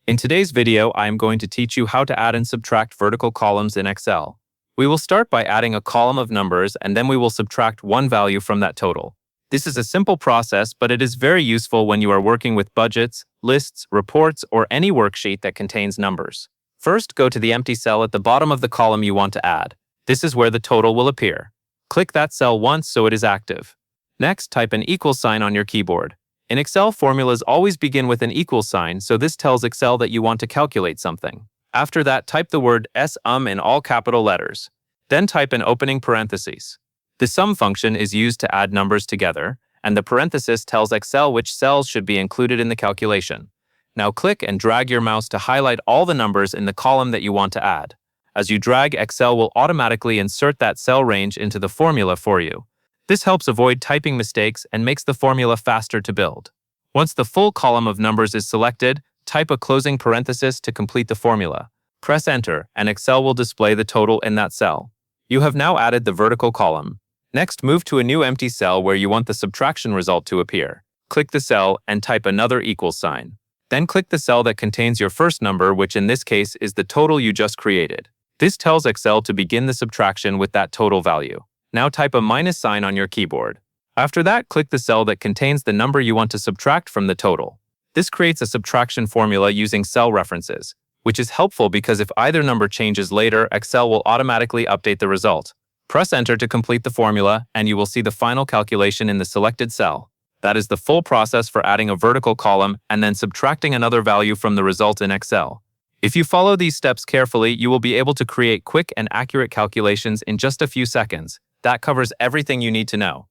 In today's video, I am going to teach you how to add and subtract vertical columns in Excel. We will start by adding a column of numbers and then we will subtract one value from that total. This is a simple process, but it is very useful when you are working with budgets, lists, reports, or any worksheet that contains numbers. First, go to the empty cell at the bottom of the column you want to add. This is where the total will appear. Click that cell once so it is active. Next, type an equal sign on your keyboard. In Excel, formulas always begin with an equal sign, so this tells Excel that you want to calculate something. After that, type the word sum in all capital letters. Then type an opening parentheses. The sum function is used to add numbers together, and the parenthesis tells Excel which cells should be included in the calculation. Now click and drag your mouse to highlight all the numbers in the column that you want to add. As you drag, Excel will automatically insert that cell range into the formula for you. This helps avoid typing mistakes and makes the formula faster to build. Once the full column of numbers is selected, type a closing parenthesis to complete the formula. Press Enter, and Excel will display the total in that cell. You have now added the vertical column. Next, move to a new empty cell where you want the subtraction result to appear. Click the cell and type another equal sign. Then click the cell that contains your first number, which in this case is the total you just created. This tells Excel to begin the subtraction with that total value. Now type a minus sign on your keyboard. After that, click the cell that contains the number you want to subtract from the total. This creates a subtraction formula using cell references, which is helpful because if either number changes later, Excel will automatically update the result. Press Enter to complete the formula, and you will see the final calculation in the selected cell. That is the full process for adding a vertical column and then subtracting another value from the result in Excel. If you follow these steps carefully, you will be able to create quick and accurate calculations in just a few seconds. That covers everything you need to know.